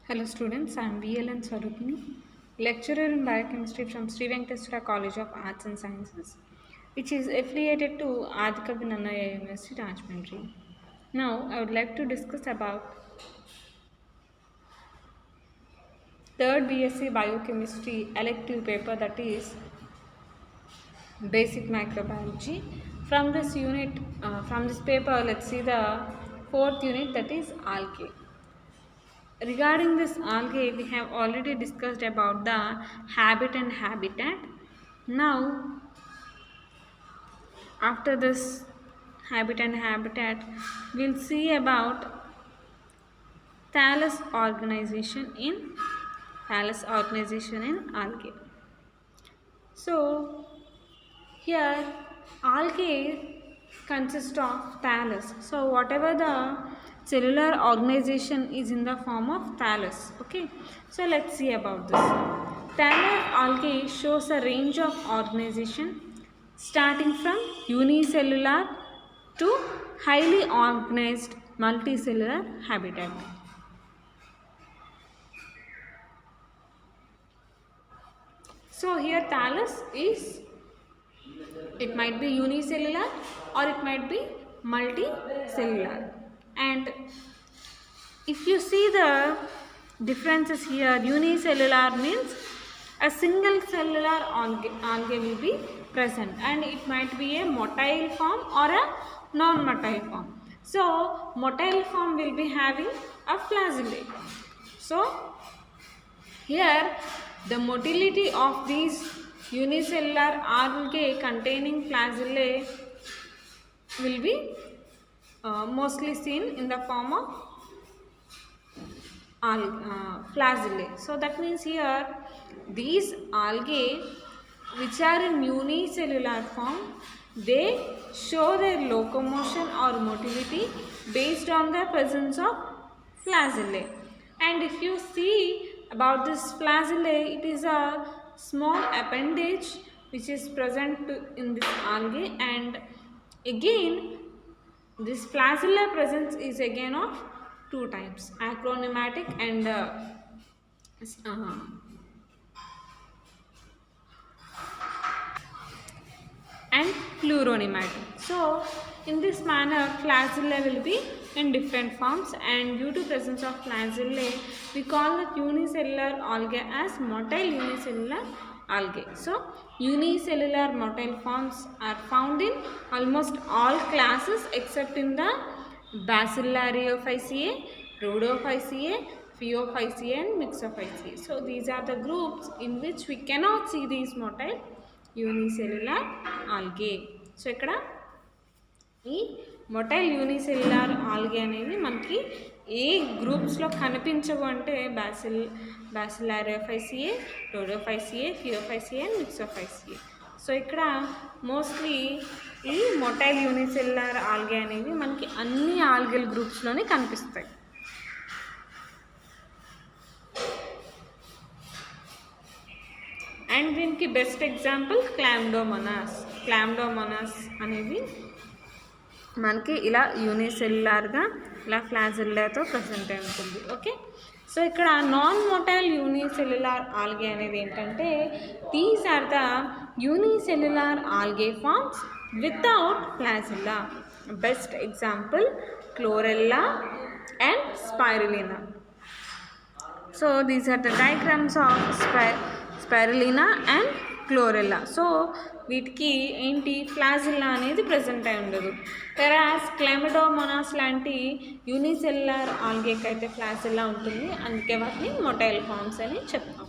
Hello students, I am VLN Swarupini, lecturer in biochemistry from Sri Venkateswara College of Arts and Sciences, which is affiliated to Adikavi Nannaya University, Rajahmundry. Now, I would like to discuss about third BSc Biochemistry elective paper, that is Basic Microbiology. From this paper, let's see the fourth unit, that is algae. Regarding this algae, we have already discussed about the habit and habitat. Now, after this habit and habitat, we'll see about thallus organization in algae. So, here algae consists of thallus. So whatever the cellular organization is in the form of thallus. Okay. So let's see about this. Thallar algae shows a range of organization starting from unicellular to highly organized multicellular habitat. So here thallus is, it might be unicellular or it might be multicellular. And if you see the differences here, unicellular means a single cellular algae will be present, and it might be a motile form or a non-motile form. So motile form will be having a flagellae. So here the motility of these unicellular algae containing flagellae will be mostly seen in the form of flagellae. So that means here these algae which are in unicellular form, they show their locomotion or motility based on the presence of flagellae. And if you see about this flagellae, it is a small appendage which is present in this algae, and again this flagellar presence is again of two types, acronematic and pleuronematic. So in this manner flagella will be in different forms, and due to presence of flagellae we call the unicellular algae as motile unicellular algae. So unicellular motile forms are found in almost all classes except in the Bacillariophyceae, Rhodophyceae, Phaeophyceae and Mixophyceae. So these are the groups in which we cannot see these motile unicellular algae. So ఇక్కడ ఈ motile unicellular algae అనేది మనకి ఏ గ్రూప్స్లో కనిపించవు అంటే బ్యాసిలారియోఫైసియే, రోడోఫైసియే, ఫియోఫైసియే and మిక్సోఫైసియే. So ఇక్కడ mostly ఈ motile unicellular algae అనేవి మనకి అన్ని ఆల్గల్ గ్రూప్స్లోనే కనిపిస్తాయి. అండ్ దీనికి బెస్ట్ ఎగ్జాంపుల్ క్లామ్డోమోనాస్ అనేది మనకి ఇలా యూనిసెల్యులార్గా ఇలా ఫ్లాజెల్లాతో ప్రజెంట్ అయి ఉంటుంది. ఓకే. సో ఇక్కడ నాన్ మోటైల్ యూనిసెల్యులార్ ఆల్గే అనేది ఏంటంటే these are the unicellular algae forms without flagella. Best example chlorella and spirulina. So these are the diagrams of spirulina and chlorella. So వీటికి ఏంటి ఫ్లాజెల్లా అనేది present అయి ఉండదు. వెరాస్ Chlamydomonas లాంటి unicellular ఆల్గేకి అయితే flagella ఉంటుంది, అందుకే వాటిని మొటైల్ ఫార్మ్స్ అని చెప్తాం.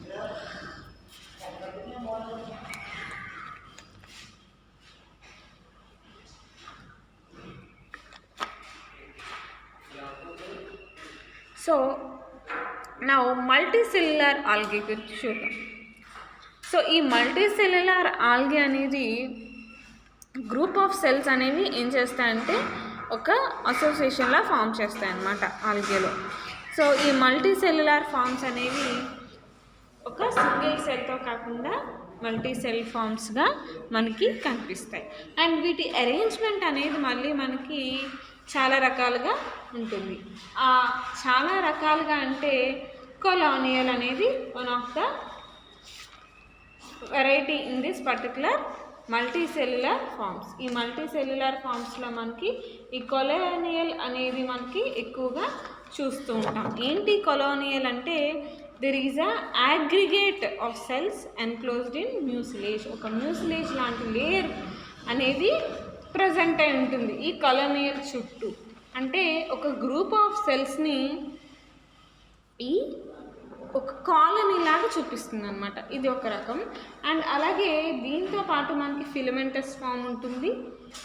సో నా మల్టీసెల్యులార్ ఆల్గే గురించి చూద్దాం. సో ఈ మల్టీసెల్యులార్ ఆల్గే అనేది గ్రూప్ ఆఫ్ సెల్స్ అనేవి ఏం చేస్తాయంటే ఒక అసోసియేషన్లా ఫామ్ చేస్తాయి అన్నమాట ఆల్గేలో. సో ఈ మల్టీసెల్యులార్ ఫామ్స్ అనేవి ఒక సింగిల్ సెల్తో కాకుండా మల్టీ సెల్ ఫామ్స్గా మనకి కనిపిస్తాయి. అండ్ వీటి అరేంజ్మెంట్ అనేది మళ్ళీ మనకి చాలా రకాలుగా ఉంటుంది. చాలా రకాలుగా అంటే కొలానియల్ అనేది one of the variety in this particular multicellular forms. ఈ మల్టీసెల్యులర్ ఫార్మ్స్లో మనకి ఈ కొలానియల్ అనేది మనకి ఎక్కువగా చూస్తూ ఉంటాం. ఏంటి కొలానియల్ అంటే there is a aggregate of cells enclosed in mucilage. ఒక మ్యూసిలేజ్ లాంటి లేయర్ అనేది ప్రజెంట్ అయి ఉంటుంది ఈ కొలానియల్ చుట్టూ. అంటే ఒక గ్రూప్ ఆఫ్ సెల్స్ని ఈ ఒక కాలనీ లాగా చూపిస్తుంది అనమాట. ఇది ఒక రకం. అండ్ అలాగే దీంతో పాటు మనకి ఫిలమెంటస్ ఫామ్ ఉంటుంది.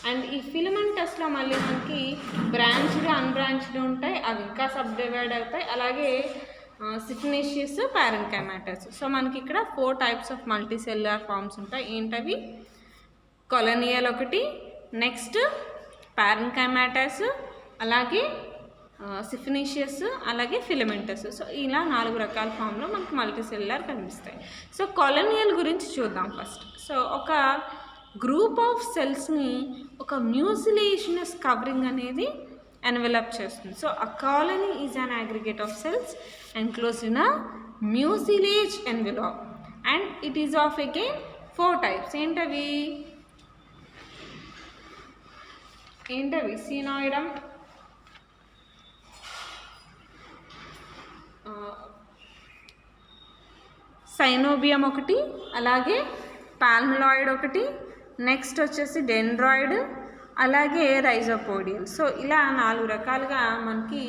అండ్ ఈ ఫిలమెంటస్లో మళ్ళీ మనకి బ్రాంచ్డ్ అన్బ్రాంచ్డ్ ఉంటాయి, అవి ఇంకా సబ్ డివైడ్ అవుతాయి. అలాగే సిఫినేషియస్, పారెన్కైమాటస్. సో మనకి ఇక్కడ 4 టైప్స్ ఆఫ్ మల్టీసెల్యులర్ ఫార్మ్స్ ఉంటాయి. ఏంటవి? కొలానియల్ ఒకటి, నెక్స్ట్ పారెన్కైమాటస్, అలాగే సిఫినేషియస్, అలాగే ఫిలమెంటస్. సో ఇలా 4 రకాల ఫామ్లో మనకి మల్టీసెల్యులర్ కనిపిస్తాయి. సో కొలానియల్ గురించి చూద్దాం ఫస్ట్. సో ఒక గ్రూప్ ఆఫ్ సెల్స్ని ఒక మ్యూసిలేషనస్ కవరింగ్ అనేది ఎన్వెలప్ చేస్తుంది. So a colony is an aggregate of cells enclosed in a mucilage envelope and it is of again 4 types. ఏంటవి? సీనాయిడమ్, సైనోబియం ఒకటి, అలాగే పాల్మిలాయిడ్ ఒకటి, నెక్స్ట్ వచ్చేసి డెండ్రాయిడ్, అలాగే రైజోపోడియల్. సో ఇలా 4 రకాలుగా మనకి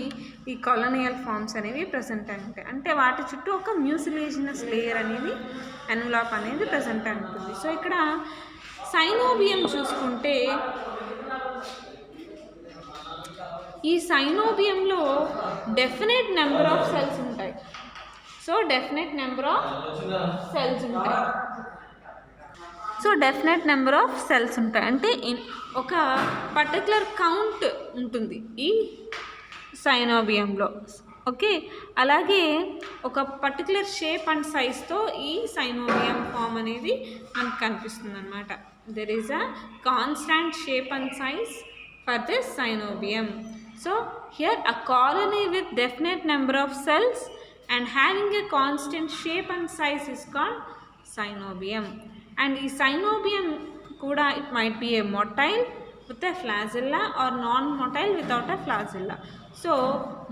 ఈ కొలానియల్ ఫార్మ్స్ అనేవి ప్రజెంట్ అయి ఉంటాయి. అంటే వాటి చుట్టూ ఒక మ్యూసిలేషనస్ లేయర్ అనేది ఎన్వెలప్ అనేది ప్రజెంట్ అయి ఉంటుంది. సో ఇక్కడ సైనోబియం చూసుకుంటే ఈ సైనోబియంలో డెఫినెట్ నెంబర్ ఆఫ్ సెల్స్ ఉంటాయి. So definite number of cells ఉంటాయి. అంటే ఒక పర్టికులర్ కౌంట్ ఉంటుంది ఈ సైనోబియంలో. ఓకే, అలాగే ఒక పర్టికులర్ షేప్ అండ్ సైజ్తో ఈ సైనోబియం ఫామ్ అనేది మనకు కనిపిస్తుంది అనమాట. There is a constant shape and size for this synobium. So here a colony with definite number of cells and having a constant shape and size is called synobium. And ఈ synobium kuda it might be a motile with a flagella or non-motile without a flagella. So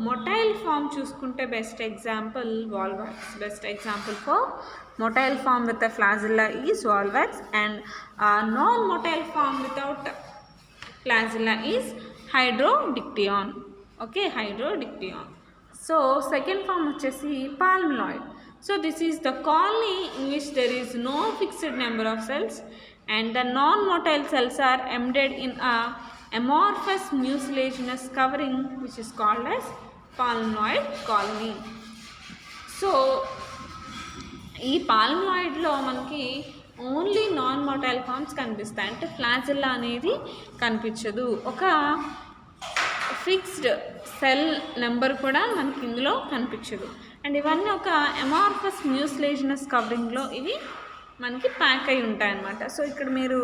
motile form చూసుకుంటే best example volvax. Best example for motile form with a flagella is volvax, and non-motile form without flagella is hydrodictyon. Okay, hydrodictyon. So second form వచ్చేసి palmilloid. So this is the colony in which there is no fixed number of cells and the non-motile cells are embedded in a amorphous mucilaginous covering which is called as palmilloid colony. So ఈ palmilloidలో మనకి only non motile forms కనిపిస్తాయి. అంటే flagella అనేది కనిపించదు. ఒక fixed cell number కూడా మనకి ఇందులో కనిపించదు. అండ్ ఇవన్నీ ఒక అమార్ఫస్ మ్యూసిలేజినస్ కవరింగ్లో ఇవి మనకి ప్యాక్ అయి ఉంటాయి అన్నమాట. సో ఇక్కడ మీరు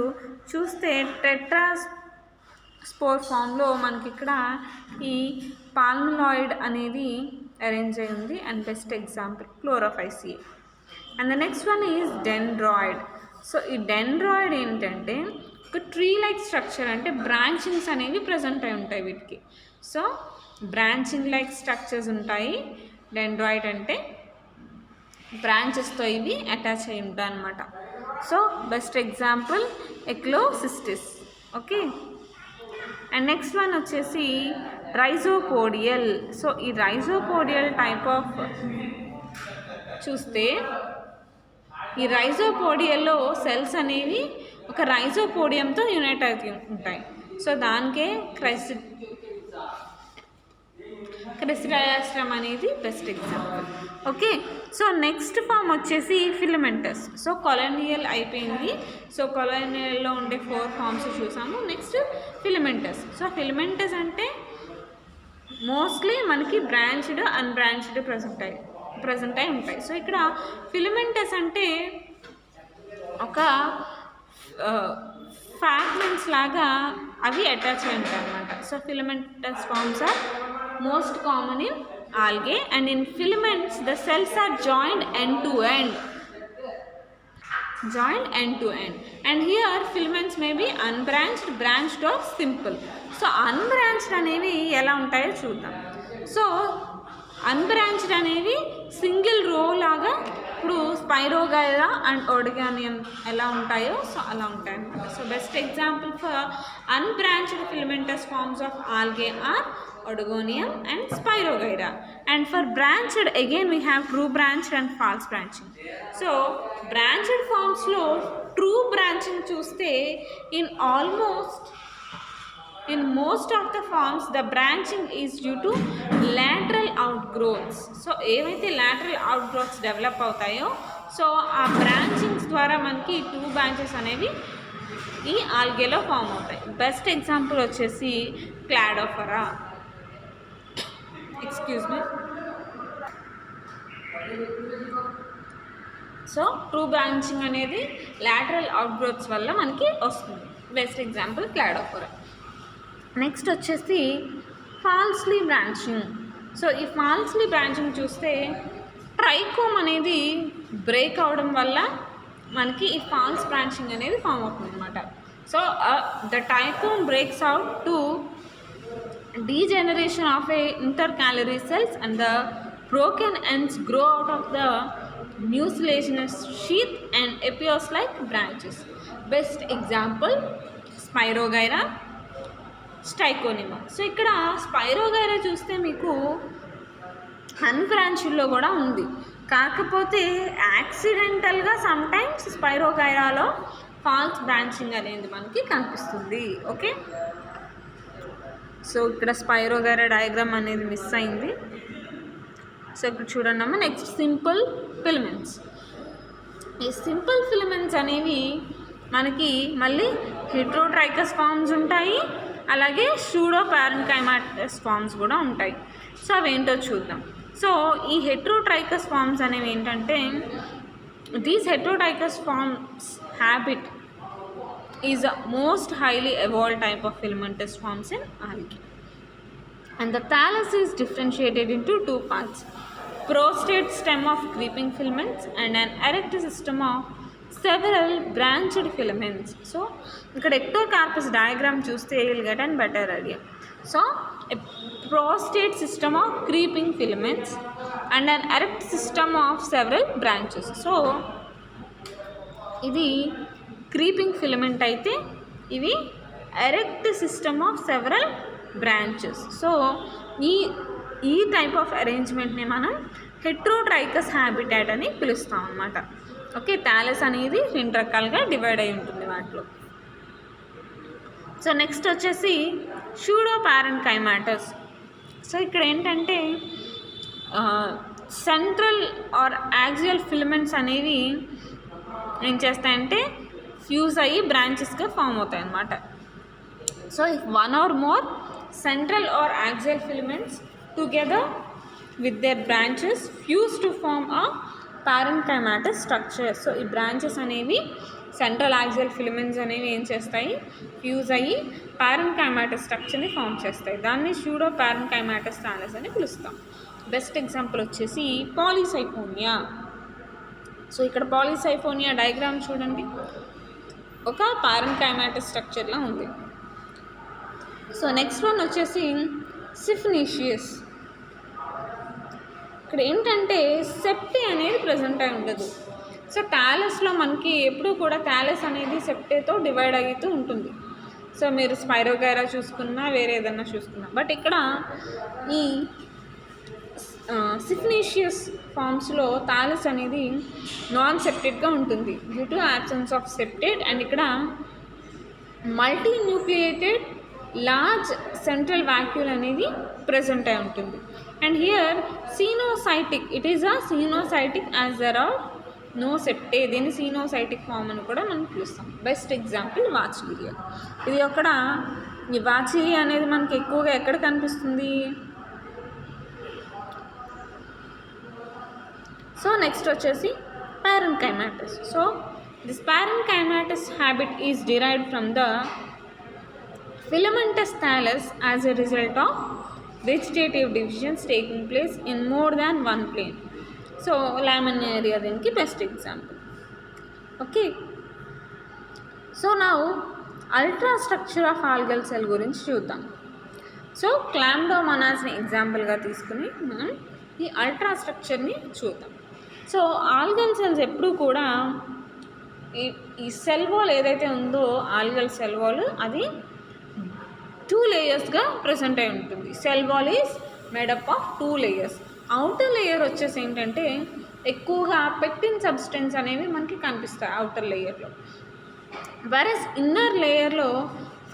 చూస్తే టెట్రాస్పోర్ ఫామ్లో మనకి ఇక్కడ ఈ పాల్మిలాయిడ్ అనేది అరేంజ్ అయి ఉంది. And best example Chlorophyceae. And the next one is dendroid. So ఈ డెండ్రాయిడ్ ఏంటంటే ఒక ట్రీ లైక్ స్ట్రక్చర్, అంటే బ్రాంచింగ్స్ అనేవి ప్రజెంట్ అయి ఉంటాయి వీటికి. సో బ్రాంచింగ్ లైక్ స్ట్రక్చర్స్ ఉంటాయి. డెండ్రాయిడ్ అంటే బ్రాంచెస్తో ఇవి అటాచ్ అయి ఉంటాయి అన్నమాట. So best example Ecballocystis. Okay, and next one వచ్చేసి రైజోపోడియల్. సో ఈ రైజోపోడియల్ టైప్ ఆఫ్ చూస్తే ఈ రైజోపోడియల్లో సెల్స్ అనేవి ఒక రైజోపోడియంతో యునైట్ అవుతూ ఉంటాయి. సో దానికే క్రెసిడాయాస్ట్రమ్ అనేది best example. Okay, so next form వచ్చేసి ఫిలమెంటస్. సో కొలానియల్ అయిపోయింది. సో కొలానియల్లో ఉండే 4 ఫామ్స్ చూసాము. Next filamentous. సో ఫిలమెంటస్ అంటే మోస్ట్లీ మనకి బ్రాంచ్డ్ అన్బ్రాంచ్డ్ ప్రజెంట్ అయి ఉంటాయి. సో ఇక్కడ ఫిలమెంటస్ అంటే ఒక ఫ్రాగ్మెంట్స్ లాగా అవి అటాచ్ అయి ఉంటాయి అన్నమాట. So filamentous forms are most common in algae, and in filaments the cells are joined end to end. And here filaments may be unbranched, branched or simple. So unbranched అనేవి ఎలా ఉంటాయో చూద్దాం. So unbranched అనేవి single రో లాగా ఇప్పుడు spirogyra and ఓడిగానియం ఎలా ఉంటాయో సో అలా ఉంటాయి అన్నమాట. So best example for unbranched filamentous forms of algae are Oregonium and Spirogyra. And for branched, again we have true branched and false branching. So branched forms lo true branching చూస్తే in most of the forms the branching is due to lateral outgrowths. So ఏవైతే lateral outgrowths develop అవుతాయో so ఆ branchings ద్వారా మనకి two branches అనేవి ఈ ఆల్గేలో form అవుతాయి. బెస్ట్ ఎగ్జాంపుల్ వచ్చేసి Cladophora. Excuse me. So true branching అనేది లాటరల్ అవుట్గ్రోత్స్ వల్ల మనకి వస్తుంది. Best example Cladophora. నెక్స్ట్ వచ్చేసి ఫాల్స్లీ బ్రాంచింగ్. సో ఈ ఫాల్స్లీ బ్రాంచింగ్ చూస్తే ట్రైకోమ్ అనేది బ్రేక్ అవడం వల్ల మనకి ఈ ఫాల్స్ బ్రాంచింగ్ అనేది ఫామ్ అవుతుంది అనమాట. So the trichome breaks out to degeneration of a intercalary cells and the broken ends grow out of the mucilaginous sheath and appears like branches. Best example Spirogyra, Steichonyma. So ఇక్కడ spirogyra చూస్తే మీకు అన్బ్రాంచ్డ్లో కూడా ఉంది, కాకపోతే యాక్సిడెంటల్గా sometimes స్పైరోగైరాలో falls branching అనేది మనకి కనిపిస్తుంది. Okay, so ఇక్కడ స్పైరోగైరా డయాగ్రామ్ అనేది మిస్ అయింది. సో ఇప్పుడు చూడండి అమ్మ. Next simple filaments. ఈ సింపుల్ ఫిలమెంట్స్ అనేవి మనకి మళ్ళీ హెట్రోట్రైకస్ ఫార్మ్స్ ఉంటాయి, అలాగే సూడో పారెన్కైమాటస్ ఫార్మ్స్ కూడా ఉంటాయి. సో అవేంటో చూద్దాం. సో ఈ హెట్రోట్రైకస్ ఫార్మ్స్ అనేవి ఏంటంటే these heterotrichous forms habit is a most highly evolved type of filamentous forms in algae. And the thallus is differentiated into two parts: prostate stem of creeping filaments and an erect system of several branched filaments. So ఇక్కడ ectocarpus diagram చూస్తే you will get a better idea. So a prostate system of creeping filaments and an erect system of several branches. So ఇది creeping filament అయితే ఇవి erect system of several branches. So ఈ type of అరేంజ్మెంట్ని మనం హెట్రోట్రైకస్ habitat అని పిలుస్తాం అన్నమాట. Okay, thallus అనేది రెండు రకాలుగా డివైడ్ అయి ఉంటుంది వాటిలో. సో నెక్స్ట్ వచ్చేసి సూడో పారెన్కైమాటస్. సో ఇక్కడ ఏంటంటే సెంట్రల్ ఆర్ యాక్సియల్ ఫిలమెంట్స్ అనేవి ఏం చేస్తాయంటే ఫ్యూజ్ అయ్యి బ్రాంచెస్గా ఫామ్ అవుతాయి అన్నమాట. So if one or more central or axial filaments together with their branches fuse to form a parenchymatous structure. So ఈ బ్రాంచెస్ అనేవి సెంట్రల్ యాక్సియల్ ఫిలమెంట్స్ అనేవి ఏం చేస్తాయి, ఫ్యూజ్ అయ్యి పారెన్కైమాటస్ స్ట్రక్చర్ని ఫామ్ చేస్తాయి. దాన్ని సూడో పారెన్కైమాటస్ థాలస్ అని పిలుస్తాం. బెస్ట్ ఎగ్జాంపుల్ వచ్చేసి పాలీసైఫోనియా. సో ఇక్కడ పాలీసైఫోనియా డయాగ్రామ్ చూడండి, ఒక పారెన్కైమాటస్ స్ట్రక్చర్లా ఉంది. సో నెక్స్ట్ వన్ వచ్చేసి సిఫ్నీషియస్. ఇక్కడ ఏంటంటే సెప్టే అనేది ప్రజెంట్ అయి ఉండదు. సో థాలస్లో మనకి ఎప్పుడూ కూడా థాలస్ అనేది సెప్టేతో డివైడ్ అవుతూ ఉంటుంది. సో మీరు స్పైరోగైరా చూసుకున్నా వేరే ఏదన్నా చూసుకున్నా, బట్ ఇక్కడ ఈ సిఫ్నీషియస్ ఫార్మ్స్లో థాలస్ అనేది నాన్ సెప్టెడ్గా ఉంటుంది due to absence of septate. And ఇక్కడ multinucleated large central vacuole అనేది ప్రెజెంట్ అయి ఉంటుంది. And here coenocytic, it is a coenocytic as there are no septae. దీన్ని సీనోసైటిక్ ఫామ్ అని కూడా మనం పిలుస్తాం. Best example Vaucheria. ఇది అక్కడ ఈ వాచిలియా అనేది మనకి ఎక్కువగా ఎక్కడ కనిపిస్తుంది. సో నెక్స్ట్ వచ్చేసి parenchymatous. So this parenchymatous habit is derived from the filamentous thallus as a result of vegetative divisions taking place in more than one plane. So laminaria దీనికి best example. Okay, so now ultra structure of algal cell గురించి చూద్దాం. So క్లామ్డోమోనాస్ని ఎగ్జాంపుల్గా తీసుకుని మనం ఈ ultra స్ట్రక్చర్ని చూద్దాం. So algal cells ఎప్పుడూ కూడా ఈ సెల్ వాల్ ఏదైతే ఉందో ఆల్గల్ సెల్ వాల్ అది 2 లేయర్స్గా ప్రజెంట్ అయి ఉంటుంది. Cell wall is made up of 2 layers. Outer layer వచ్చేసి ఏంటంటే ఎక్కువగా పెక్టిన్ సబ్స్టెన్స్ అనేవి మనకి కనిపిస్తాయి అవుటర్ లేయర్లో. వెరస్ ఇన్నర్ లేయర్లో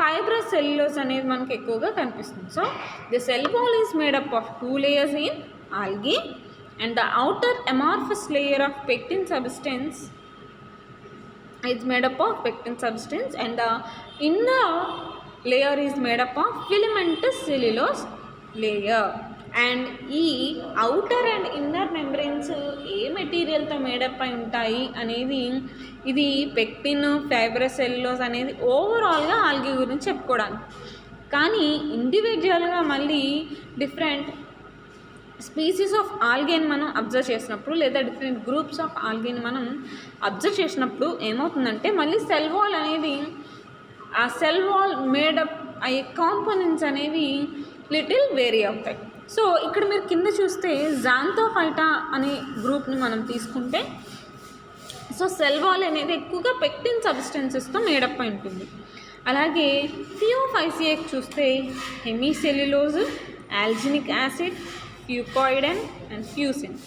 ఫైబ్రస్ సెల్యులోజ్ అనేది మనకి ఎక్కువగా కనిపిస్తుంది. So the cell wall is made up of 2 layers in algae and the outer amorphous layer of pectin substance is made up of pectin substance and the inner layer is made up of filamentous cellulose layer. And ఈ outer and inner membranes ఏ మెటీరియల్తో made up అయి ఉంటాయి అనేది ఇది pectin fibrous cellulose అనేది ఓవరాల్గా algae గురించి చెప్పుకోవడానికి. కానీ ఇండివిజువల్గా మళ్ళీ డిఫరెంట్ స్పీసీస్ ఆఫ్ ఆల్గేని మనం అబ్జర్వ్ చేసినప్పుడు లేదా డిఫరెంట్ గ్రూప్స్ ఆఫ్ ఆల్గేని మనం అబ్జర్వ్ చేసినప్పుడు ఏమవుతుందంటే మళ్ళీ సెల్ వాల్ అనేది ఆ సెల్ వాల్ మేడప్ అయ్యే కాంపోనెంట్స్ అనేవి లిటిల్ వేరీ అవుతాయి. సో ఇక్కడ మీరు కింద చూస్తే జాంతోఫైటా అనే గ్రూప్ని మనం తీసుకుంటే సో సెల్ వాల్ అనేది ఎక్కువగా పెక్టిన్ సబ్స్టెన్సెస్తో మేడప్ అయి ఉంటుంది. అలాగే థియోఫైసియాకి చూస్తే హెమిసెల్యులోజ్, ఆల్జినిక్ యాసిడ్, ఫ్యూకాయిడన్ అండ్ ఫ్యూసిన్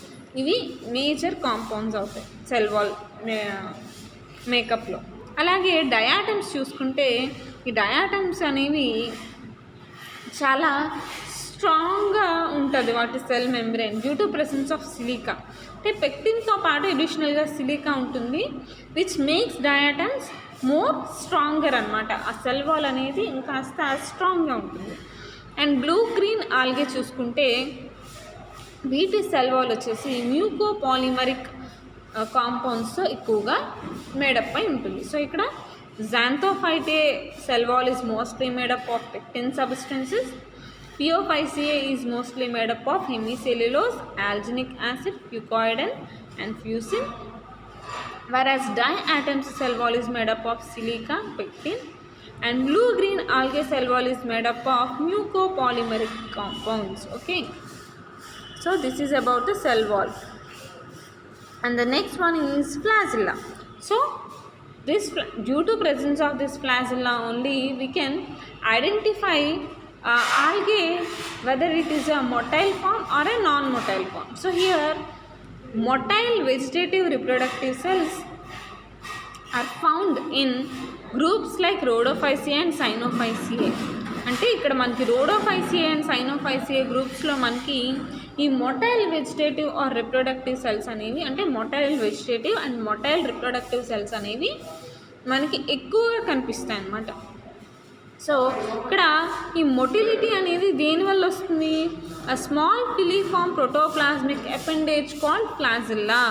ఇవి మేజర్ కాంపౌండ్స్ అవుతాయి సెల్ వాల్ మేకప్లో. అలాగే డయాటమ్స్ చూసుకుంటే ఈ డయాటమ్స్ అనేవి చాలా స్ట్రాంగ్గా ఉంటుంది వాటి cell membrane due to presence of silica. అంటే పెక్టిన్తో పాటు అడిషనల్గా సిలికా ఉంటుంది which makes diatoms more stronger అనమాట. ఆ సెల్ వాల్ అనేది ఇంకాస్త స్ట్రాంగ్గా ఉంటుంది. అండ్ బ్లూ గ్రీన్ ఆల్గే చూసుకుంటే వీటి సెల్ వాల్ వచ్చేసి మ్యూకోపాలిమరిక్ కాంపౌండ్స్తో ఎక్కువగా మేడప్ అయి ఉంటుంది. సో ఇక్కడ Xanthophyceae cell wall is mostly made up of pectin substances. Phaeophyceae is mostly made up of hemicellulose, alginic acid, fucoidan and fusin, whereas diatoms cell wall is made up of silica, pectin, and blue-green algae cell wall is made up of mucopolymeric compounds. Okay, so this is about the cell wall. And the next one is flagella. So this due to presence of this flagella only we can identify algae whether it is a motile form or a non-motile form. So here motile vegetative reproductive cells are found in groups like Rhodophyceae and Cyanophyceae. అంటే ఇక్కడ మనకి Rhodophyceae and Cyanophyceae గ్రూప్స్లో మనకి ఈ motile vegetative or reproductive cells అనేవి అంటే motile vegetative and motile reproductive cells అనేవి మనకి ఎక్కువగా కనిపిస్తాయి అన్నమాట. సో ఇక్కడ ఈ మొటిలిటీ అనేది దేనివల్ల వస్తుంది? A small filiform protoplasmic appendage called flagella.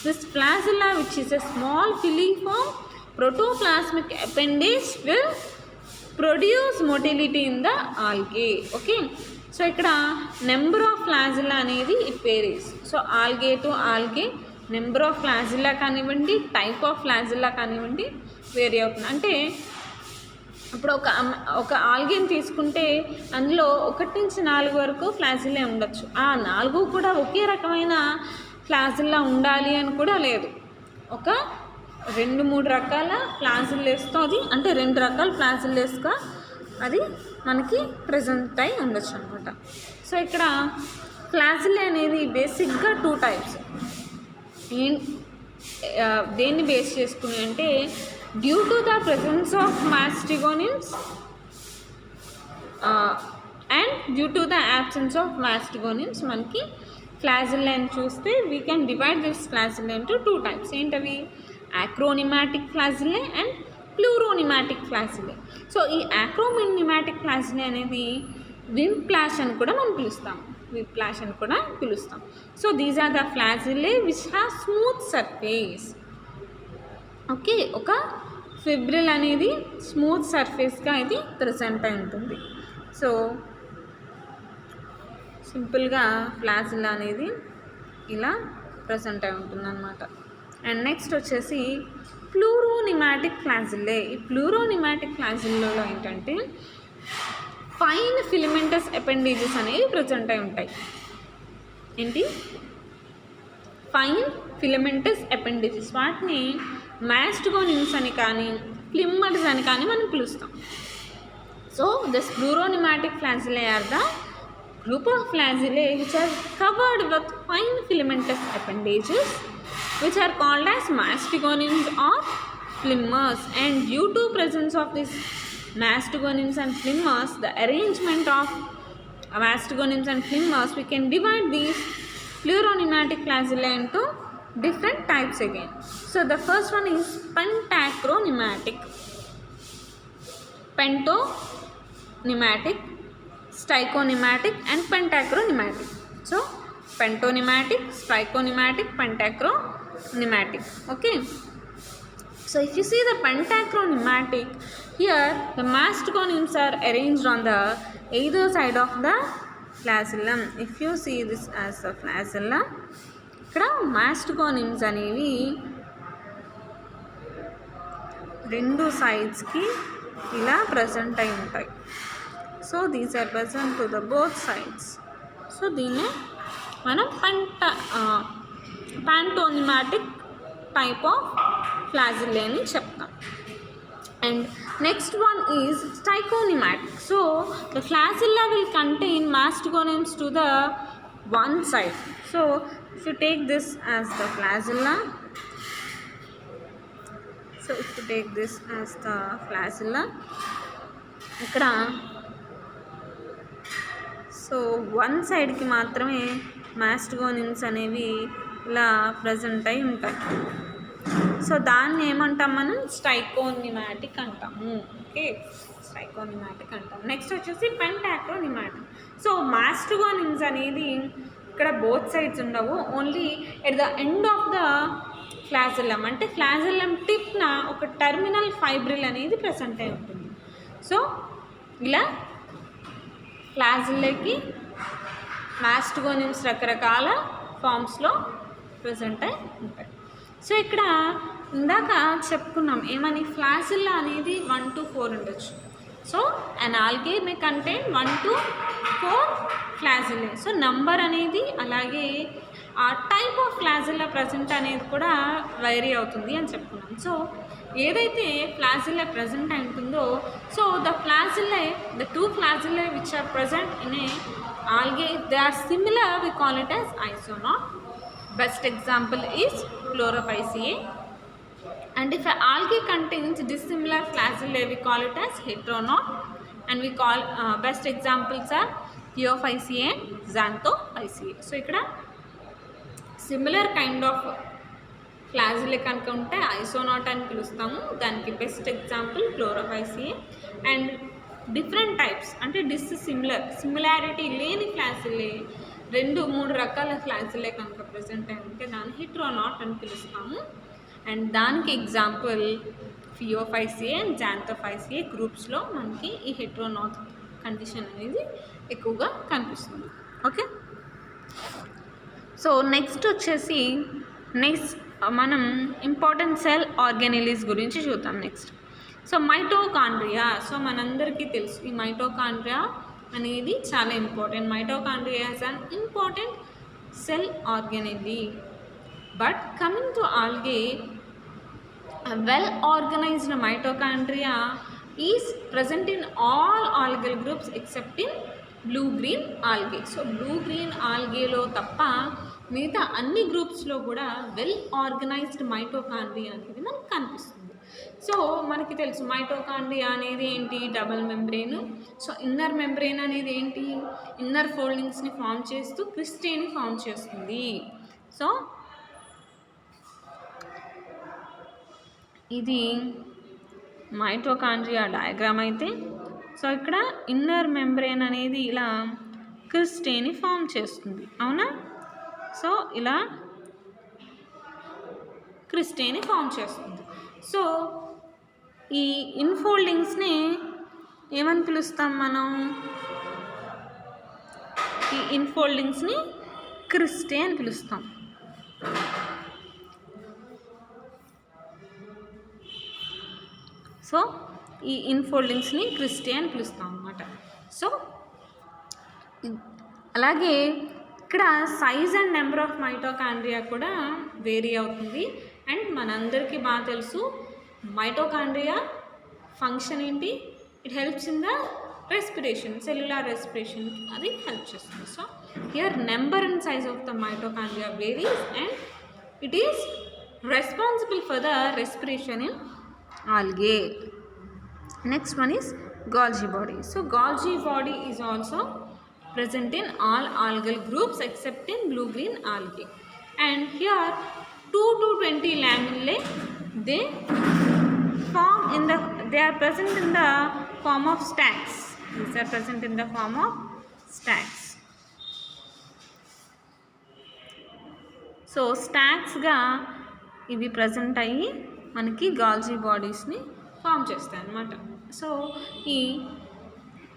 This flagella which is a small filiform protoplasmic appendage will produce motility in the algae. Okay, so ikkada number of flagella anedi it varies. So algae to algae number of flagella kanivandi type of flagella kanivandi vary avutundi. Ante ఇప్పుడు ఒక ఆల్గేని తీసుకుంటే అందులో 1 నుంచి 4 వరకు flagella ఉండొచ్చు. ఆ 4 కూడా ఒకే రకమైన ఫ్లాజిల్లా ఉండాలి అని కూడా లేదు. ఒక 2-3 రకాల ఫ్లాజిల్లేస్తో అది అంటే 2 రకాల ఫ్లాజిల్లేస్గా అది మనకి ప్రజెంట్ అయి ఉండొచ్చు అనమాట. సో ఇక్కడ ఫ్లాజిల్లా అనేది బేసిక్గా 2 టైప్స్. దేన్ని బేస్ చేసుకుని అంటే due to the presence of mastigonemes and due to the absence of mastigonemes మనకి ఫ్లాజిల్లాని చూస్తే we can divide this flagella into 2 types. ఏంటవి? Acronematic ఫ్లాజిల్లే and ప్లూరోనిమాటిక్ ఫ్లాజిల్లే. సో ఈ యాక్రోనిమాటిక్ ఫ్లాజిల్లే అనేది వింప్లాష్ అని కూడా మనం పిలుస్తాం. వింప్లాష్ అని కూడా పిలుస్తాం. So these are the flagellae which have smooth surface. Okay, ఒక ఫిబ్రిల్ అనేది స్మూత్ సర్ఫేస్గా ఇది ప్రజెంట్ అయి ఉంటుంది. సో సింపుల్గా ఫ్లాజిల్లా అనేది ఇలా ప్రజెంట్ అయి ఉంటుందన్నమాట. అండ్ నెక్స్ట్ వచ్చేసి ప్లూరోనిమాటిక్ ఫ్లాజిల్లే. ఈ ప్లూరోనిమాటిక్ ఫ్లాజిల్లోలో ఏంటంటే ఫైన్ ఫిలమెంటస్ అపెండేజెస్ అనేవి ప్రజెంట్ అయి ఉంటాయి. ఏంటి? Fine filamentous appendages. వాటిని మాస్టోగోనిమ్స్ అని కానీ ఫ్లిమ్మర్స్ అని కానీ మనం పిలుస్తాం. So this pleuronematic flagellae are the group of flagellae which are covered with fine filamentous appendages which are called as mastogoniums or flimmers. And due to presence of these mastogonims and flimmers, the arrangement of mastogonims and flimmers, we can divide these pleuronematic flagellae into different types again. So the first one is pentacronematic, pentonematic, stichonematic and pentacronematic. So pentonematic, stichonematic, pentacronematic. Okay, so if you see the pentacronematic, here the mastogonims are arranged on the either side of the flagellum. If you see this as the flagella, ikkada mastogonims అనేవి రెండు sides కి ఇలా present అయి ఉంటాయి. So these are present to the both sides. So దీన్నే మనం pantonematic type of flagellae అని చెప్తాం. And next one is stichonematic. So the flagella will contain mastogonims to the one side. So if you take this as the flagella, ఇక్కడ so one సైడ్కి మాత్రమే మాస్టోగోనిమ్స్ అనేవి ఇలా present అయి ఉంటాయి. సో దాన్ని ఏమంటాం మనం? స్టైకోనిమాటిక్ అంటాము. ఓకే, స్టైకోనిమాటిక్ అంటాం. నెక్స్ట్ వచ్చేసి పెంటాక్రోనిమాటిక్. సో మాస్టోగోనిమ్స్ అనేది ఇక్కడ బోత్ సైడ్స్ ఉండవు, only at the end of the flagellum, అంటే ఫ్లాజెల్లం టిప్న ఒక టర్మినల్ ఫైబ్రిల్ అనేది ప్రజెంట్ అయి ఉంటుంది. సో ఇలా ఫ్లాజెల్లేకి మాస్టోగోనిమ్స్ రకరకాల ఫామ్స్లో ప్రజెంట్ అయి ఉంటాయి. సో ఇక్కడ ఇందాక చెప్పుకున్నాం ఏమని, ఫ్లాజెల్లా అనేది 1 to 4 ఉండొచ్చు. So an algae may contain 1 to 4 flagellae. So number అనేది అలాగే ఆ టైప్ ఆఫ్ ఫ్లాజెల్లా ప్రజెంట్ అనేది కూడా వేరీ అవుతుంది అని చెప్పుకున్నాం. సో ఏదైతే ఫ్లాజెల్లా ప్రజెంట్ అయి ఉంటుందో, so the two flagellae which are present in a algae, they are similar, we call it as isonaut. Best example is Chlorophyceae. And if an algae contains dissimilar flagellae, we call it as heteronaut. And we call best examples are Theophyceae and Xanthophyceae. So ikkada similar kind of flagellae కనుక ఉంటే isokont అని పిలుస్తాము. దానికి best example Chlorophyceae. And different types అంటే similarity లేని flagellae 2-3 రకాల ఫ్లాజెల్లాe కనుక present అయి ఉంటే దాన్ని హెటెరోనాట్ అని పిలుస్తాము. అండ్ దానికి ఎగ్జాంపుల్ థియోఫైసియే అండ్ జాంథోఫైసియే గ్రూప్స్లో మనకి ఈ హెటెరోనాట్ కండిషన్ అనేది ఎక్కువగా కనిపిస్తుంది. ఓకే, సో నెక్స్ట్ వచ్చేసి మనం ఇంపార్టెంట్ సెల్ ఆర్గానెలిస్ గురించి చూద్దాం నెక్స్ట్. So mitochondria. సో మనందరికీ తెలుసు ఈ మైటోకాండ్రియా అనేది చాలా important. Mitochondria is an important cell organelle. But coming to algae, well organised mitochondria is present in all algal groups except in blue green algae. So blue green ఆల్గేలో తప్ప మిగతా అన్ని గ్రూప్స్లో కూడా వెల్ ఆర్గనైజ్డ్ మైటోకాండ్రియా అనేది మనకు కనిపిస్తుంది. So మనకి తెలుసు మైటోకాండ్రియా అనేది ఏంటి, double membrane. So inner membrane అనేది ఏంటి, ఇన్నర్ ఫోల్డింగ్స్ని ఫామ్ చేస్తూ క్రిస్టేని ఫామ్ చేస్తుంది. సో ఇది మైటోకాండ్రియా డయాగ్రామ్ అయితే, సో ఇక్కడ ఇన్నర్ మెంబ్రెయిన్ అనేది ఇలా క్రిస్టేని ఫామ్ చేస్తుంది, అవునా? సో ఇలా క్రిస్టేని ఫామ్ చేస్తుంది. సో ఈ ఇన్ఫోల్డింగ్స్ని ఏమని పిలుస్తాం మనం? ఈ ఇన్ఫోల్డింగ్స్ని క్రిస్టే అని పిలుస్తాం. సో ఈ ఇన్ఫోల్డింగ్స్ని క్రిస్టే అని పిలుస్తాం అన్నమాట. సో అలాగే ఇక్కడ size and number of mitochondria కూడా వేరీ అవుతుంది. అండ్ మనందరికీ బాగా తెలుసు మైటోకాండ్రియా ఫంక్షన్ ఏంటి, it helps in the respiration, cellular respiration అది హెల్ప్ చేస్తుంది. So here number and size of the mitochondria varies and it is responsible for the respiration in algae. Next one is Golgi body. So Golgi body is also present in all algal groups except in blue-green algae. And here 2 to 20 lamellae they are present in the form of stacks. These are present in the form of stacks. So stacks ga ఇవి present అయ్యి మనకి గాల్జీ బాడీస్ని form చేస్తాయి అన్నమాట. So ఈ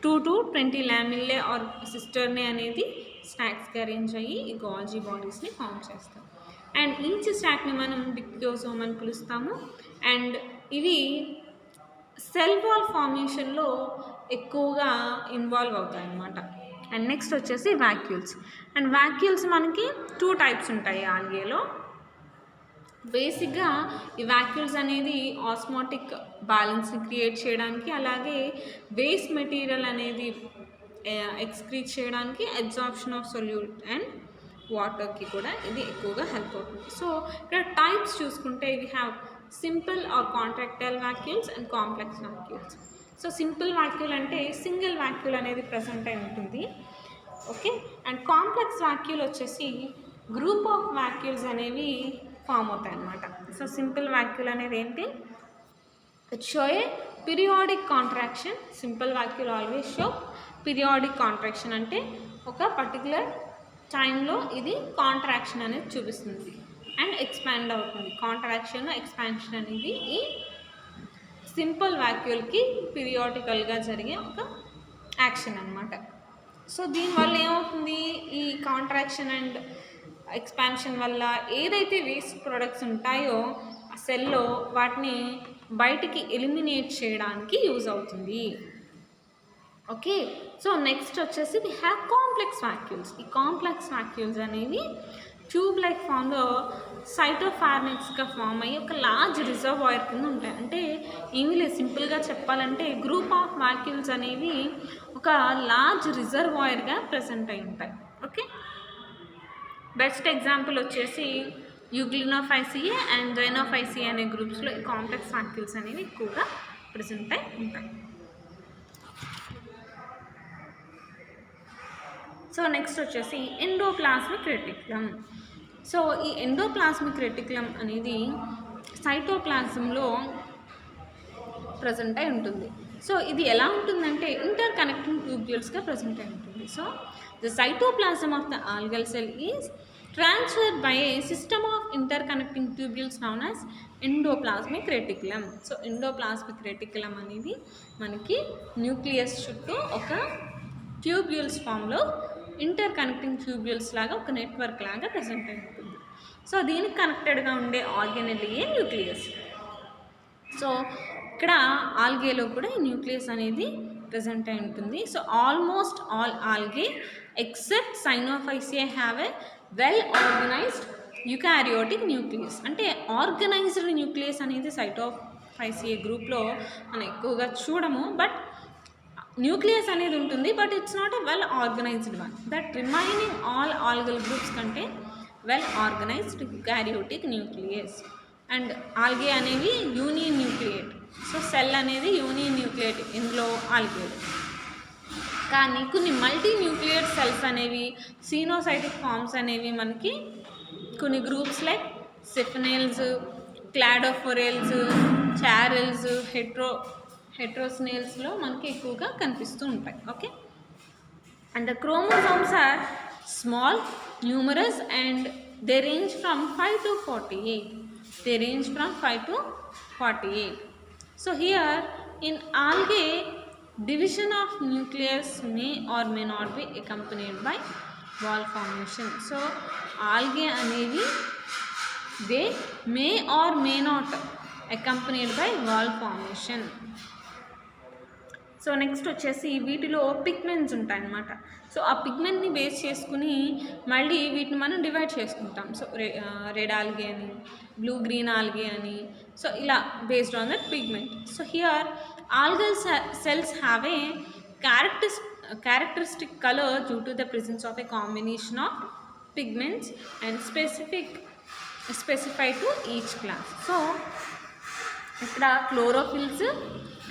2 to 20 lamellae are సిస్టర్నే అనేది స్టాక్స్గా arrange అయ్యి ఈ గాల్జీ బాడీస్ని form చేస్తాం. అండ్ ఈచ్ స్టాక్ని మనం డిక్టియోజోమ్ అని పిలుస్తాము. అండ్ ఇవి సెల్ వాల్ ఫార్మేషన్లో ఎక్కువగా ఇన్వాల్వ్ అవుతాయి అన్నమాట. అండ్ నెక్స్ట్ వచ్చేసి వాక్యూల్స్. అండ్ వాక్యూల్స్ మనకి 2 టైప్స్ ఉంటాయి ఆల్గేలో. బేసిక్గా ఈ వాక్యూల్స్ అనేది ఆస్మోటిక్ బ్యాలెన్స్ని క్రియేట్ చేయడానికి, అలాగే వేస్ట్ మెటీరియల్ అనేది ఎక్స్క్రీట్ చేయడానికి, అబ్జార్ప్షన్ ఆఫ్ సొల్యూట్ అండ్ వాటర్కి కూడా ఇది ఎక్కువగా హెల్ప్ అవుతుంది. సో ఇక్కడ టైప్స్ చూసుకుంటే we have simple are contractile vacuoles and complex vacuoles. So simple vacuole అంటే సింగిల్ వాక్యూల్ అనేది ప్రజెంట్ అయి ఉంటుంది. ఓకే. అండ్ కాంప్లెక్స్ వాక్యూల్ వచ్చేసి గ్రూప్ ఆఫ్ వాక్యూల్స్ అనేవి ఫామ్ అవుతాయి అన్నమాట. సో సింపుల్ వాక్యూల్ అనేది ఏంటి, it show A periodic contraction. Simple vacuole always show periodic contraction, అంటే ఒక పర్టికులర్ టైంలో ఇది కాంట్రాక్షన్ అనేది చూపిస్తుంది అండ్ ఎక్స్పాండ్ అవుతుంది. కాంట్రాక్షన్ ఎక్స్పాన్షన్ అనేది ఈ సింపుల్ వాక్యూల్కి పీరియాడికల్గా జరిగే ఒక యాక్షన్ అన్నమాట. సో దీనివల్ల ఏమవుతుంది, ఈ కాంట్రాక్షన్ అండ్ ఎక్స్పాన్షన్ వల్ల ఏదైతే వేస్ట్ ప్రొడక్ట్స్ ఉంటాయో ఆ సెల్లో వాటిని బయటికి ఎలిమినేట్ చేయడానికి యూజ్ అవుతుంది. ఓకే. సో నెక్స్ట్ వచ్చేసి వి హ్యావ్ కాంప్లెక్స్ వాక్యూల్స్. ఈ కాంప్లెక్స్ వాక్యూల్స్ అనేవి ట్యూబ్ లైక్ ఫామ్లో సైటోఫార్మిక్స్గా ఫామ్ అయ్యి ఒక లార్జ్ రిజర్వాయర్ కింద ఉంటాయి. అంటే ఏమీ లేదు, సింపుల్గా చెప్పాలంటే గ్రూప్ ఆఫ్ వాక్యూల్స్ అనేవి ఒక లార్జ్ రిజర్వాయర్గా ప్రజెంట్ అయి ఉంటాయి. ఓకే. బెస్ట్ ఎగ్జాంపుల్ వచ్చేసి యూగ్లినోఫైసియే అండ్ జైనోఫైసియే అనే గ్రూప్స్లో ఈ కాంప్లెక్స్ వాక్యూల్స్ అనేవి ఎక్కువగా ప్రజెంట్ అయి ఉంటాయి. సో నెక్స్ట్ వచ్చేసి ఎండోప్లాస్మిక్ రెటిక్యులం. సో ఈ ఎండోప్లాస్మిక్ రెటిక్యులం అనేది సైటోప్లాజంలో ప్రజెంట్ అయి ఉంటుంది. సో ఇది ఎలా ఉంటుందంటే ఇంటర్ కనెక్టింగ్ ట్యూబ్యూల్స్గా ప్రజెంట్ అయి ఉంటుంది. So the cytoplasm of the algal cell is transferred by a system of interconnecting tubules known as endoplasmic reticulum. So endoplasmic reticulum అనేది మనకి న్యూక్లియస్ చుట్టూ ఒక ట్యూబ్యూల్స్ ఫామ్లో ఇంటర్ కనెక్టింగ్ ట్యూబ్యూల్స్ లాగా ఒక నెట్వర్క్ లాగా ప్రజెంట్ అయి ఉంటుంది. సో దీనికి కనెక్టెడ్గా ఉండే ఆర్గానెలియే న్యూక్లియస్. సో ఇక్కడ ఆల్గేలో కూడా ఈ న్యూక్లియస్ అనేది ప్రజెంట్ అయి ఉంటుంది. So almost all algae except Cyanophyceae have a well organised eukaryotic nucleus. అంటే ఆర్గనైజ్డ్ న్యూక్లియస్ అనేది సైటోఫైసియే గ్రూప్లో మనం ఎక్కువగా చూడము, బట్ న్యూక్లియస్ అనేది ఉంటుంది, but it's not a well organised one. That remaining all algal groups కంటే well organised eukaryotic nucleus. And algae అనేవి యూనియన్ న్యూక్లియేట్. సో సెల్ అనేది యూనియన్ న్యూక్లియేట్ ఇందులో ఆల్గేలు. కానీ కొన్ని మల్టీ న్యూక్లియేట్ సెల్స్ అనేవి సీనోసైటిక్ ఫార్మ్స్ అనేవి మనకి కొన్ని గ్రూప్స్ లైక్ సిఫినేల్స్, క్లాడోఫోరెల్స్, చారెల్స్, హెట్రోస్నేల్స్లో మనకి ఎక్కువగా కనిపిస్తూ ఉంటాయి. Okay. And the chromosomes are small, numerous and they range from 5 to 48. They range from 5 to 48. So here in algae division of nucleus may or may not be accompanied by wall formation. So algae అనేవి they may or may not accompanied by wall formation. So next వచ్చేసి వీటిలో pigments ఉంటాయి అన్నమాట. So ఆ పిగ్మెంట్ని base చేసుకుని మళ్ళీ వీటిని మనం డివైడ్ చేసుకుంటాం. సో రెడ్ ఆల్గే అని, బ్లూ గ్రీన్ ఆల్గే అని, సో ఇలా based on that pigment. So here algal cells have a characteristic color due to the presence of a combination of pigments and specified to each class. So ఇక్కడ chlorophylls,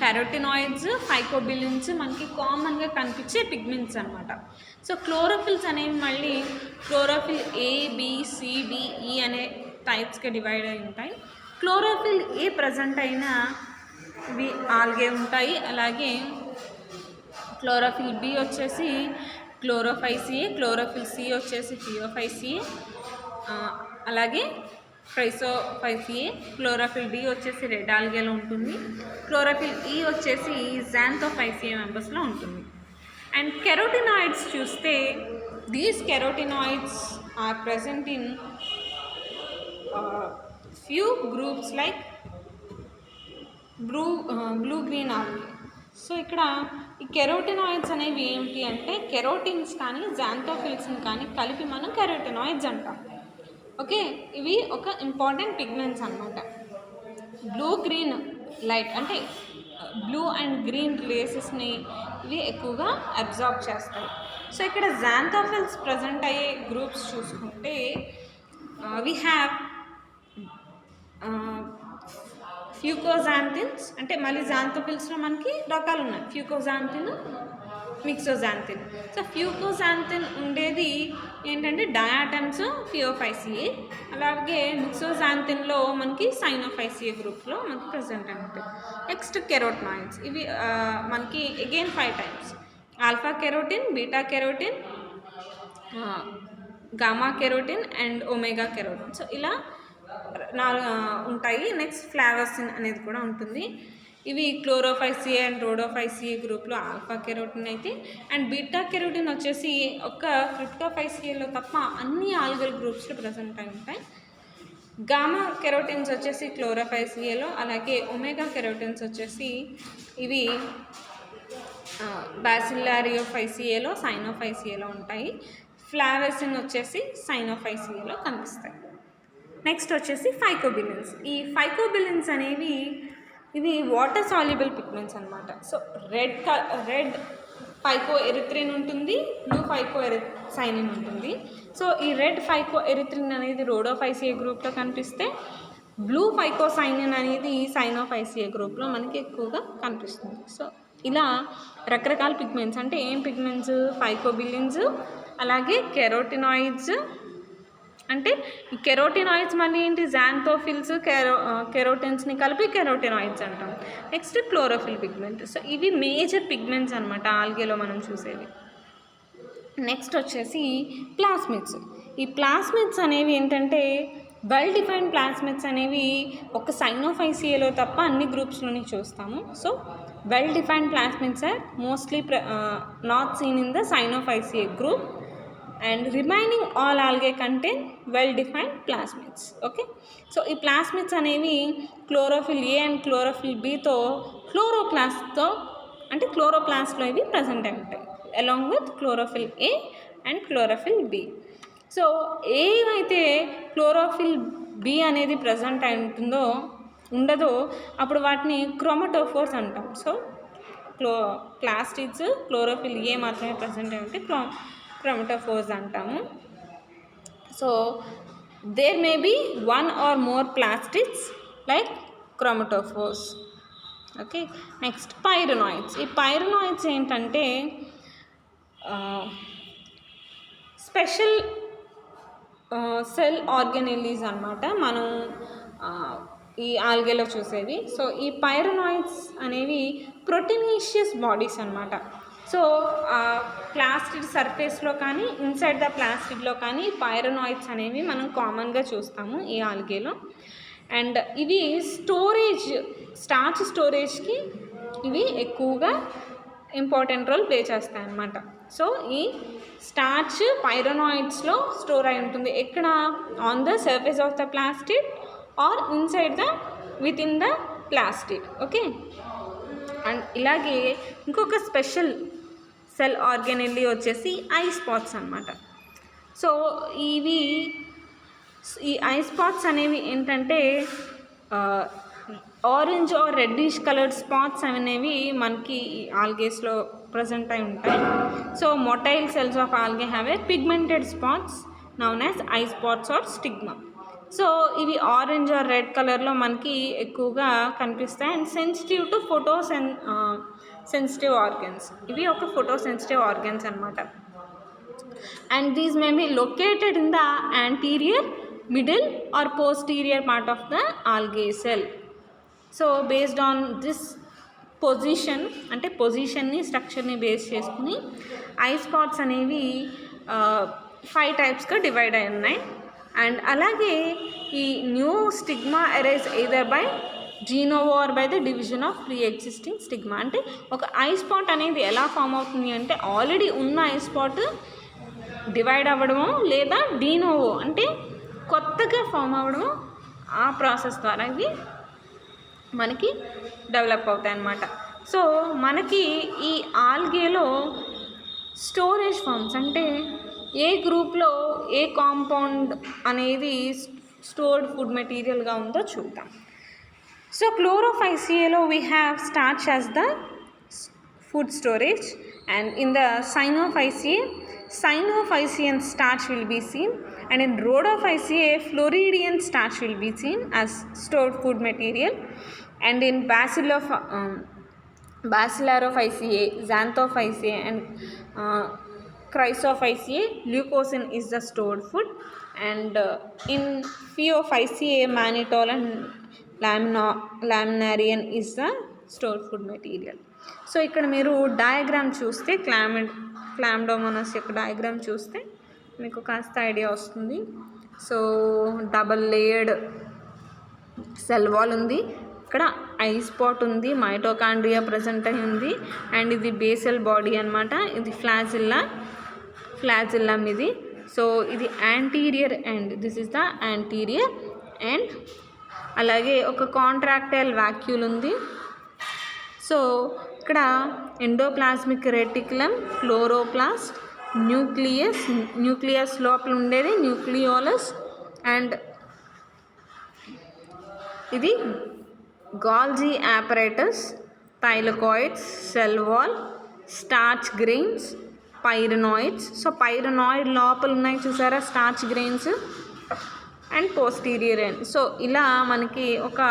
carotenoids, ఫైకోబిలిన్స్ మనకి కామన్గా కనిపించే pigments అనమాట. So chlorophylls అనేవి మళ్ళీ chlorophyll A, B, C, D, E అనే టైప్స్గా divide అయి ఉంటాయి. క్లోరోఫిల్ ఏ ప్రజెంట్ అయినా ఇవి ఆల్గే ఉంటాయి. అలాగే క్లోరోఫిల్ బి వచ్చేసి క్లోరోఫైసియే, క్లోరోఫిల్ సి వచ్చేసి థియోఫైసియే, అలాగే ట్రైసోఫైసియే. క్లోరోఫిల్ డి వచ్చేసి రెడ్ ఆల్గేలో ఉంటుంది. క్లోరోఫిల్ ఈ వచ్చేసి జాంతోఫైసియే మెంబర్స్లో ఉంటుంది. అండ్ కెరోటినాయిడ్స్ చూస్తే these carotenoids are present in few groups like blue green algae. So ఇక్కడ ఈ కెరోటినాయిడ్స్ అనేవి ఏమిటి అంటే కెరోటిన్స్ కానీ జాంతోఫిల్స్ని కానీ కలిపి మనం కెరోటినాయిడ్స్ అంటాం. ఓకే, ఇవి ఒక ఇంపార్టెంట్ పిగ్మెంట్స్ అన్నమాట. బ్లూ గ్రీన్ లైట్ అంటే బ్లూ అండ్ గ్రీన్ రేసెస్ని ఇవి ఎక్కువగా అబ్జార్బ్ చేస్తాయి. సో ఇక్కడ జాంతోఫిల్స్ ప్రజెంట్ అయ్యే గ్రూప్స్ చూసుకుంటే వీ హ్యావ్ ఫ్యూకోజాంథిన్స్, అంటే మళ్ళీ జాంతోఫిల్స్లో మనకి రకాలు ఉన్నాయి, ఫ్యూకోజాంథిన్, మిక్సోజాంథిన్. సో ఫ్యూకోజాంథిన్ ఉండేది ఏంటంటే డయాటమ్స్, థియోఫైసియే. అలాగే మిక్సోజాంథిన్లో మనకి సైనోఫైసియే గ్రూప్లో మనకి ప్రజెంట్ ఉంటుంది. నెక్స్ట్ కెరోటినాయిడ్స్, ఇవి మనకి again 5 types: alpha carotene, beta carotene, gamma carotene and omega carotene. So ఇలా ఉంటాయి. నెక్స్ట్ ఫ్లావోసిన్ అనేది కూడా ఉంటుంది. ఇవి క్లోరోఫైసియే అండ్ రోడోఫైసియే గ్రూప్లో ఆల్ఫా కెరోటిన్ అయితే, అండ్ బీటా కెరోటిన్ వచ్చేసి ఒక్క క్రిప్టోఫైసియేలో తప్ప అన్ని ఆల్గల్ గ్రూప్స్లో ప్రజెంట్ అయి ఉంటాయి. గామా కెరోటిన్స్ వచ్చేసి క్లోరోఫైసియేలో, అలాగే ఒమేగా కెరోటిన్స్ వచ్చేసి ఇవి బాసిల్లారియోఫైసియేలో, సైనోఫైసియేలో ఉంటాయి. ఫ్లావోసిన్ వచ్చేసి సైనోఫైసియేలో కనిపిస్తాయి. నెక్స్ట్ వచ్చేసి ఫైకోబిలిన్స్. ఈ ఫైకోబిలిన్స్ అనేవి ఇవి వాటర్ సాల్యుబుల్ పిగ్మెంట్స్ అనమాట. సో రెడ్ ఫైకో ఎరిథ్రిన్ ఉంటుంది, బ్లూ ఫైకో సైనిన్ ఉంటుంది. సో ఈ రెడ్ ఫైకో ఎరిథ్రిన్ అనేది రోడోఫైసియే గ్రూప్లో కనిపిస్తే, బ్లూ ఫైకో సైనిన్ అనేది సైనోఫైసియే గ్రూప్లో మనకి ఎక్కువగా కనిపిస్తుంది. సో ఇలా రకరకాల పిగ్మెంట్స్, అంటే ఏం పిగ్మెంట్స్? ఫైకోబిలిన్స్, అలాగే కెరోటినాయిడ్స్. అంటే ఈ కెరోటినాయిడ్స్ మళ్ళీ ఏంటి? జాంతోఫిల్స్, కెరోటిన్స్ని కలిపి కెరోటినాయిడ్స్ అంటాం. Next chlorophyll pigment. సో ఇవి మేజర్ పిగ్మెంట్స్ అనమాట ఆల్గేలో మనం చూసేవి. నెక్స్ట్ వచ్చేసి ప్లాస్మిడ్స్. ఈ ప్లాస్మిడ్స్ అనేవి ఏంటంటే వెల్ డిఫైన్డ్ ప్లాస్మిడ్స్ అనేవి ఒక సైనోఫైసియేలో తప్ప అన్ని గ్రూప్స్లోని చూస్తాము. So well defined plasmids are mostly not seen in the Cyanophyceae group, and remaining all algae contain well defined plasmids. Okay, so ఈ ప్లాస్మిడ్స్ అనేవి క్లోరోఫిల్ ఏ అండ్ క్లోరోఫిల్ బితో క్లోరోప్లాస్ట్తో, అంటే క్లోరోప్లాస్ట్లో ఇవి ప్రజెంట్ అయి ఉంటాయి along with chlorophyll A and chlorophyll B. So ఏవైతే క్లోరోఫిల్ బి అనేది ప్రజెంట్ అయి ఉండదో అప్పుడు వాటిని క్రోమటోఫోర్స్ అంటాం. సో ప్లాస్టిడ్స్ క్లోరోఫిల్ ఏ మాత్రమే ప్రజెంట్ అయి ఉంటే క్రోమటోఫోర్స్ అంటాము. So there may be 1 or more plastids like chromatophores. Okay, next pyrenoids. ఈ పైరనాయిడ్స్ ఏంటంటే స్పెషల్ సెల్ ఆర్గనెల్లీస్ అనమాట మనం ఈ ఆల్గేలో చూసేవి. సో ఈ పైరనాయిడ్స్ అనేవి ప్రోటీనేషియస్ బాడీస్ అనమాట. సో ప్లాస్టిడ్ సర్ఫేస్లో కానీ ఇన్సైడ్ ద ప్లాస్టిడ్లో కానీ పైరనాయిడ్స్ అనేవి మనం కామన్గా చూస్తాము ఈ ఆల్గేలో. అండ్ ఇవి స్టార్చ్ స్టోరేజ్కి ఇవి ఎక్కువగా ఇంపార్టెంట్ రోల్ ప్లే చేస్తాయి అన్నమాట. సో ఈ స్టార్చ్ పైరనాయిడ్స్లో స్టోర్ అయి ఉంటుంది. ఎక్కడ? On the surface of the plastid or inside the within the plastid. Okay. And ఇలాగే ఇంకొక స్పెషల్ సెల్ ఆర్గానెల్లీ వచ్చేసి ఐ స్పాట్స్ అన్నమాట. సో ఈ ఐ స్పాట్స్ అనేవి ఏంటంటే orange or reddish coloured spots అనేవి మనకి ఆల్గేస్లో ప్రజెంట్ అయి ఉంటాయి. So motile cells of algae have a pigmented spots known as eye spots or stigma. So ఇవి ఆరెంజ్ ఆర్ రెడ్ కలర్లో మనకి ఎక్కువగా కనిపిస్తాయి and sensitive to sensitive organs. ఇవి ఒక ఫోటో సెన్సిటివ్ ఆర్గన్స్ అనమాట. And these may be located in the anterior, middle or posterior part of the algae cell. So based on this position, అంటే పొజిషన్ని స్ట్రక్చర్ని బేస్ చేసుకుని ఐ స్పాట్స్ అనేవి 5 టైప్స్గా divide అయి ఉన్నాయి. అండ్ అలాగే ఈ new stigma arise either by de novo or by the division of pre existing stigma. అంటే ఒక ఐ స్పాట్ అనేది ఎలా ఫామ్ అవుతుంది అంటే ఆల్రెడీ ఉన్న ఐ స్పాట్ డివైడ్ అవ్వడము, లేదా డీనోవో అంటే కొత్తగా ఫామ్ అవ్వడము, ఆ ప్రాసెస్ ద్వారా ఇవి మనకి డెవలప్ అవుతాయి అన్నమాట. సో మనకి ఈ ఆల్గేలో స్టోరేజ్ ఫార్మ్స్ అంటే ఏ గ్రూప్లో ఏ కాంపౌండ్ అనేది స్టోర్డ్ ఫుడ్ మెటీరియల్గా ఉందో చూద్దాం. సో క్లోరోఫైసియేలో we have starch as the food storage, and in the Cyanophycean starch will be seen, and in Rhodophyceae Floridian starch will be seen as stored food material, and in Basilarophyceae, Xanthophyceae and Chrysophyceae leucosin is the stored food, and in Phaeophyceae mannitol and laminarian is the stored food material. So ఇక్కడ మీరు diagram చూస్తే క్లామ్డోమోనాస్ యొక్క diagram చూస్తే మీకు కాస్త idea వస్తుంది. So double layered cell wall ఉంది, ఇక్కడ ఐ స్పాట్ ఉంది, మైటోకాండ్రియా ప్రజెంట్ అయి ఉంది, అండ్ ఇది బేసల్ బాడీ అనమాట. ఇది ఫ్లాజిల్లం ఇది. సో ఇది anterior end, this is the anterior end. అలాగే ఒక కాంట్రాక్టైల్ వాక్యూల్ ఉంది. సో ఇక్కడ ఎండోప్లాస్మిక్ రెటిక్యులం, క్లోరోప్లాస్ట్, న్యూక్లియస్ లోపల ఉండేది న్యూక్లియోలస్, అండ్ ఇది Golgi apparatus, thylakoids, cell wall, starch grains, pyrenoids. So pyrenoid లోపల ఉన్నాయి చూసారా starch grains, and posterior end. So ఇలా మనకి ఒక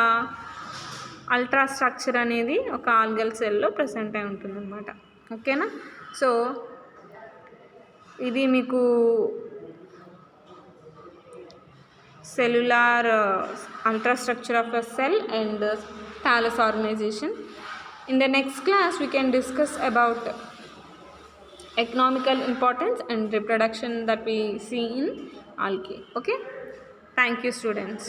అల్ట్రా స్ట్రక్చర్ అనేది ఒక ఆల్గల్ సెల్లో ప్రెసెంట్ అయి ఉంటుందన్నమాట. ఓకేనా? సో ఇది మీకు cellular ultra structure of a cell and thallus organization. In the next class we can discuss about economical importance and reproduction that we see in algae. Okay, thank you students.